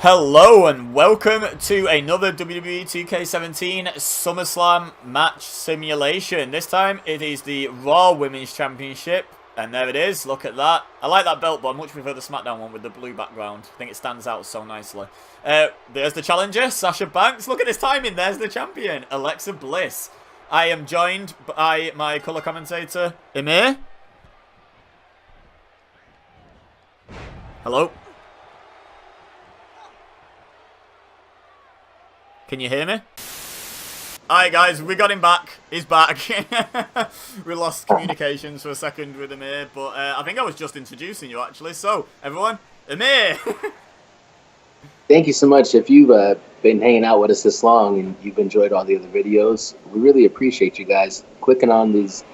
Hello and welcome to another WWE 2K17 Summerslam match simulation. This time it is the Raw Women's Championship, and there it is. Look at that. I like that belt, but I much prefer the SmackDown one with the blue background. I think it stands out so nicely. There's the challenger, Sasha Banks. Look at his timing. There's the champion, Alexa Bliss. I am joined by my colour commentator, Emir. Hello. Can you hear me? Alright guys, we got him back. He's back. We lost communications for a second with Emir, but I think I was just introducing you actually. So, everyone, Emir! Thank you so much. If you've been hanging out with us this long and you've enjoyed all the other videos, we really appreciate you guys clicking on these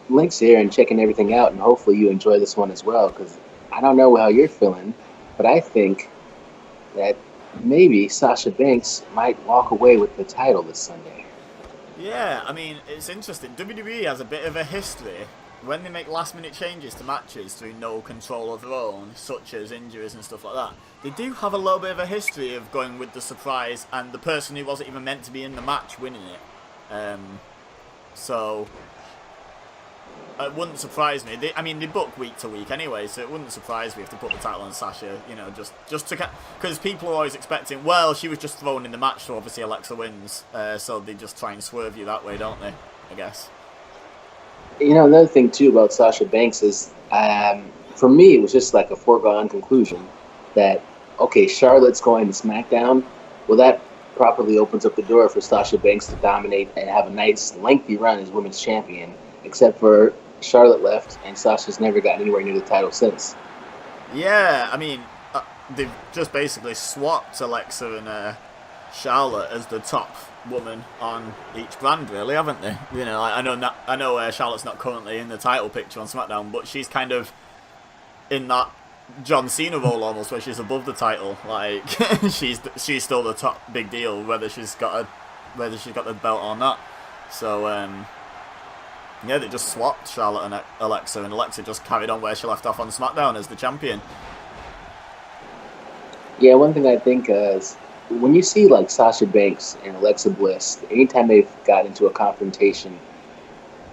links here and checking everything out, and hopefully you enjoy this one as well, because I don't know how you're feeling, but I think that maybe Sasha Banks might walk away with the title this Sunday. Yeah, I mean, it's interesting. WWE has a bit of a history when they make last-minute changes to matches through no control of their own, such as injuries and stuff like that. They do have a little bit of a history of going with the surprise and the person who wasn't even meant to be in the match winning it. So it wouldn't surprise me. They book week to week anyway, so it wouldn't surprise me if they put the title on Sasha, you know, just to... Because people are always expecting, well, she was just thrown in the match, so obviously Alexa wins. So they just try and swerve you that way, don't they, I guess. You know, another thing, too, about Sasha Banks is, for me, it was just like a foregone conclusion that, okay, Charlotte's going to SmackDown. Well, that properly opens up the door for Sasha Banks to dominate and have a nice, lengthy run as women's champion, except for Charlotte left, and Sasha's never gotten anywhere near the title since. Yeah, I mean, they've just basically swapped Alexa and Charlotte as the top woman on each brand, really, haven't they? You know, I know Charlotte's not currently in the title picture on SmackDown, but she's kind of in that John Cena role almost, where she's above the title. Like she's still the top big deal, whether she's got the belt or not. So yeah, they just swapped Charlotte and Alexa, and Alexa just carried on where she left off on SmackDown as the champion. Yeah, one thing I think is when you see like Sasha Banks and Alexa Bliss, anytime they've got into a confrontation,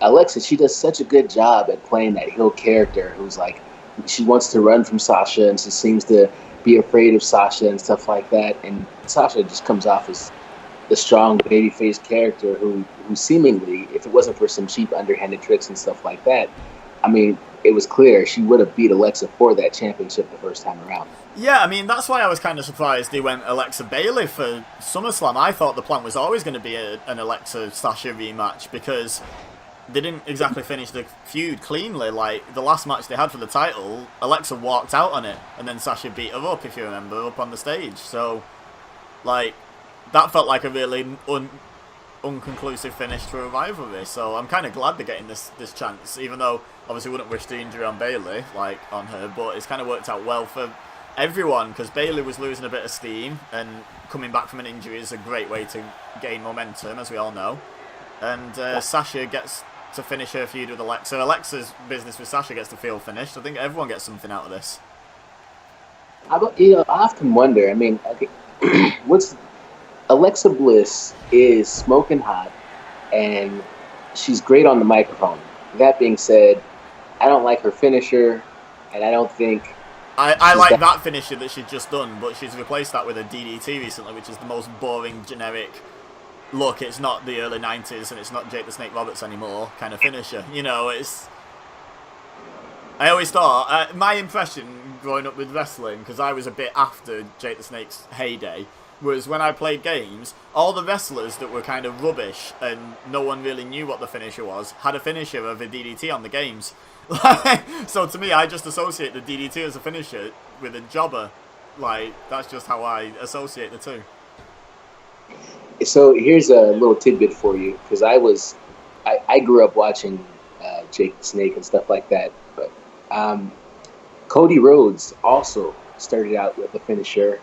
Alexa, she does such a good job at playing that heel character who's like, she wants to run from Sasha and she seems to be afraid of Sasha and stuff like that. And Sasha just comes off as the strong babyface character who seemingly, if it wasn't for some cheap underhanded tricks and stuff like that, I mean, it was clear she would have beat Alexa for that championship the first time around. Yeah, I mean, that's why I was kind of surprised they went Alexa Bayley for SummerSlam. I thought the plan was always going to be an Alexa-Sasha rematch, because they didn't exactly finish the feud cleanly. Like, the last match they had for the title, Alexa walked out on it, and then Sasha beat her up, if you remember, up on the stage. So, like, that felt like a really unconclusive finish to a rivalry. So I'm kind of glad they're getting this chance, even though obviously wouldn't wish the injury on Bayley, like on her, but it's kind of worked out well for everyone, because Bayley was losing a bit of steam, and coming back from an injury is a great way to gain momentum, as we all know. And Sasha gets to finish her feud with Alexa. Alexa's business with Sasha gets to feel finished. I think everyone gets something out of this. I often wonder, I mean, okay, Alexa Bliss is smoking hot, and she's great on the microphone. That being said, I don't like her finisher, and I don't think... I like that finisher that she's just done, but she's replaced that with a DDT recently, which is the most boring, generic... Look, it's not the early 90s, and it's not Jake the Snake Roberts anymore kind of finisher. You know, it's... I always thought... my impression growing up with wrestling, because I was a bit after Jake the Snake's heyday, was when I played games, all the wrestlers that were kind of rubbish and no one really knew what the finisher was had a finisher of a DDT on the games. So to me, I just associate the DDT as a finisher with a jobber. Like, that's just how I associate the two. So here's a little tidbit for you, because I grew up watching Jake the Snake and stuff like that, but Cody Rhodes also started out with a finisher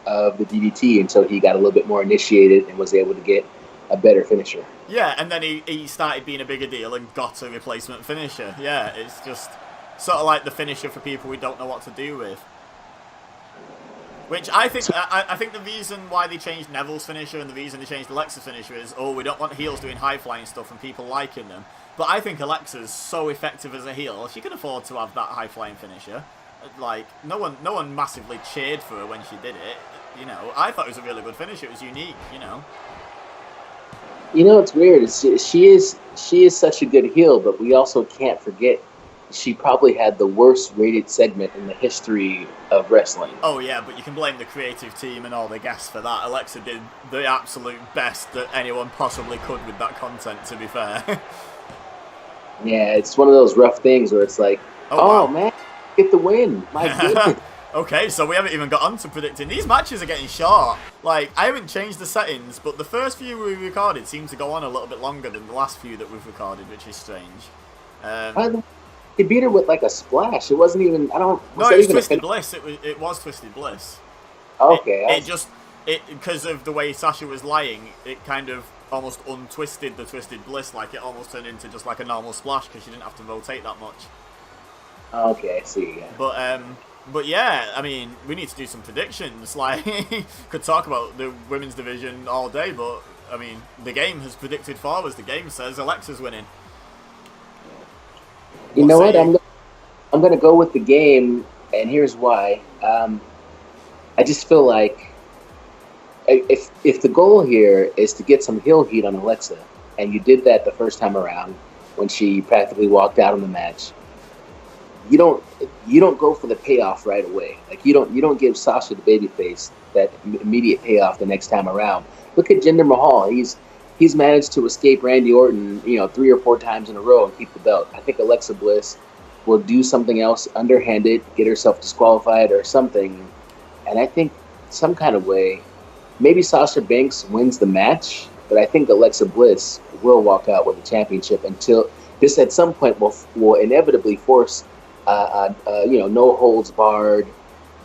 of the DDT until he got a little bit more initiated and was able to get a better finisher. Yeah, and then he started being a bigger deal and got a replacement finisher. Yeah, it's just sort of like the finisher for people we don't know what to do with. Which I think the reason why they changed Neville's finisher and the reason they changed Alexa's finisher is, we don't want heels doing high flying stuff and people liking them. But I think Alexa's so effective as a heel. She can afford to have that high flying finisher. Like no one massively cheered for her when she did it. You know, I thought it was a really good finish. It was unique. You know. You know, it's weird. She is such a good heel, but we also can't forget she probably had the worst rated segment in the history of wrestling. Oh yeah, but you can blame the creative team and all the guests for that. Alexa did the absolute best that anyone possibly could with that content, to be fair. Yeah, it's one of those rough things where it's like, wow. Man, get the win. My goodness. Okay, so we haven't even got on to predicting. These matches are getting short. Like, I haven't changed the settings, but the first few we recorded seem to go on a little bit longer than the last few that we've recorded, which is strange. He beat her with like a splash. It wasn't even. No, it was Twisted Bliss. It was Twisted Bliss. Okay. Because of the way Sasha was lying, it kind of almost untwisted the Twisted Bliss. Like it almost turned into just like a normal splash because she didn't have to rotate that much. Okay, I see. Yeah. But yeah, I mean, we need to do some predictions. Like, could talk about the women's division all day, but I mean, the game has predicted for us. The game says Alexa's winning. You know what? I'm going to go with the game, and here's why. I just feel like if the goal here is to get some heel heat on Alexa, and you did that the first time around when she practically walked out of the match, you don't go for the payoff right away. Like you don't give Sasha the babyface that immediate payoff the next time around. Look at Jinder Mahal. He's managed to escape Randy Orton, 3 or 4 times in a row and keep the belt. I think Alexa Bliss will do something else underhanded, get herself disqualified or something. And I think some kind of way, maybe Sasha Banks wins the match, but I think Alexa Bliss will walk out with the championship until this at some point will inevitably force no holds barred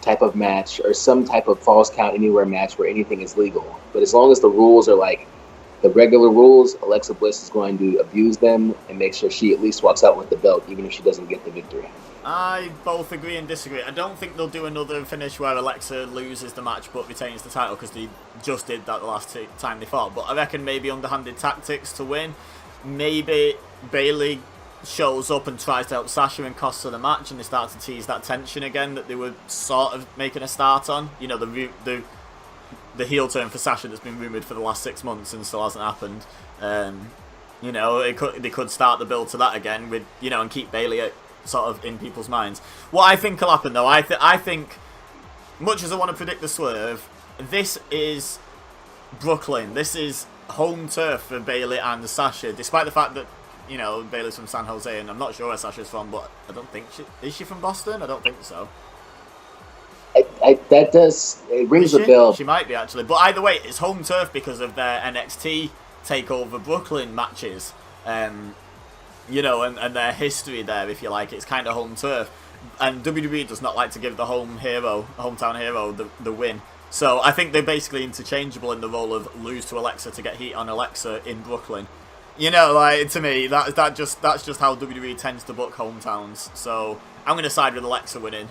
type of match or some type of falls count anywhere match where anything is legal. But as long as the rules are like the regular rules, Alexa Bliss is going to abuse them and make sure she at least walks out with the belt, even if she doesn't get the victory. I both agree and disagree. I don't think they'll do another finish where Alexa loses the match but retains the title, because they just did that the last time they fought. But I reckon maybe underhanded tactics to win. Maybe Bayley shows up and tries to help Sasha and costs her the match, and they start to tease that tension again that they were sort of making a start on. You know, the heel turn for Sasha that's been rumoured for the last 6 months and still hasn't happened. They could start the build to that again with, and keep Bayley sort of in people's minds. What I think will happen though, I think, much as I want to predict the swerve, this is Brooklyn. This is home turf for Bayley and Sasha, despite the fact that, Bayley's from San Jose, and I'm not sure where Sasha's from, but I don't think is she from Boston? I don't think so. It rings a bell. She might be, actually. But either way, it's home turf because of their NXT TakeOver Brooklyn matches. And their history there, if you like. It's kind of home turf. And WWE does not like to give the hometown hero, the win. So I think they're basically interchangeable in the role of lose to Alexa to get heat on Alexa in Brooklyn. To me, that's just how WWE tends to book hometowns. So I'm going to side with Alexa winning.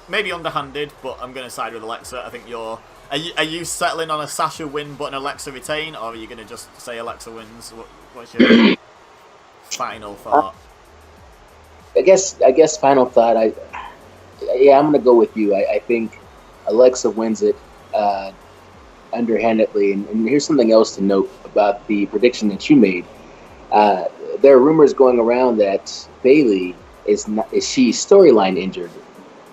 Maybe underhanded, but I'm going to side with Alexa. I think Are you settling on a Sasha win but an Alexa retain, or are you going to just say Alexa wins? What's your final thought? I guess final thought. I'm going to go with you. I think Alexa wins it underhandedly. And here's something else to note about the prediction that you made. There are rumors going around that Bayley is she storyline injured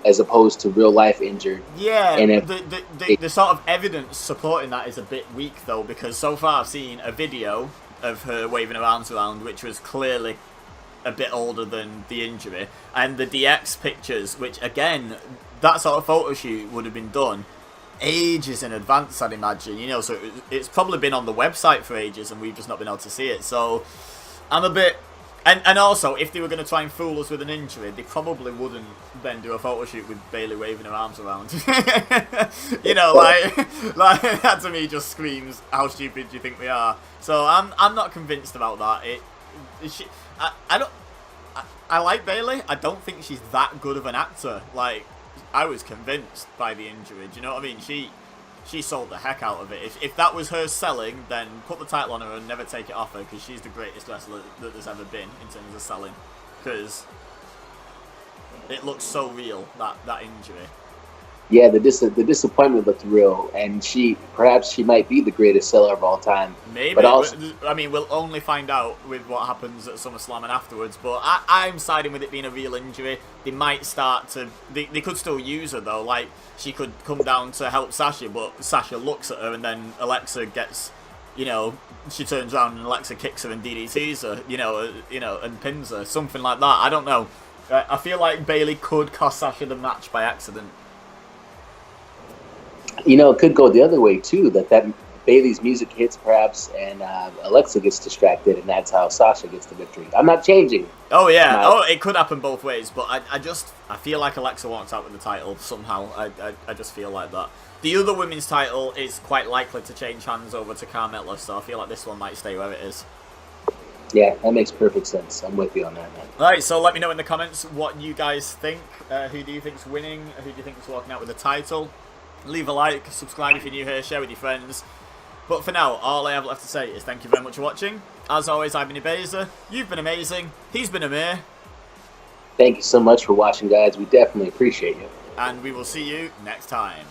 as opposed to real life injured. Yeah, and the sort of evidence supporting that is a bit weak though, because so far I've seen a video of her waving her arms around, which was clearly a bit older than the injury, and the DX pictures, which again, that sort of photo shoot would have been done ages in advance, I'd imagine, so it's probably been on the website for ages and we've just not been able to see it. So I'm a bit, and also if they were going to try and fool us with an injury, they probably wouldn't then do a photo shoot with Bayley waving her arms around. like that to me just screams how stupid do you think we are. So I'm not convinced about that. I like Bayley. I don't think she's that good of an actor. Like, was convinced by the injury. Do you know what I mean? She sold the heck out of it. If that was her selling, then put the title on her and never take it off her, because she's the greatest wrestler that there's ever been in terms of selling. Because it looks so real, that injury. Yeah, the disappointment looked real, and perhaps she might be the greatest seller of all time. Maybe, but also, I mean, we'll only find out with what happens at SummerSlam and afterwards. But I'm siding with it being a real injury. They might start to, they could still use her though. Like, she could come down to help Sasha, but Sasha looks at her, and then Alexa gets, you know, she turns around and Alexa kicks her and DDTs her, you know, and pins her, something like that. I don't know. I feel like Bayley could cost Sasha the match by accident. You know, it could go the other way too. That Bayley's music hits perhaps, and Alexa gets distracted, and that's how Sasha gets the victory. I'm not changing. Oh yeah, it could happen both ways, but I feel like Alexa walks out with the title somehow. I just feel like that. The other women's title is quite likely to change hands over to Carmella, so I feel like this one might stay where it is. Yeah, that makes perfect sense. I'm with you on that, man. Alright, so let me know in the comments what you guys think. Who do you think's winning? Who do you think's walking out with the title? Leave a like, subscribe if you're new here, share with your friends. But for now, all I have left to say is thank you very much for watching. As always, I've been Ibeza. You've been amazing. He's been Emir. Thank you so much for watching, guys. We definitely appreciate you. And we will see you next time.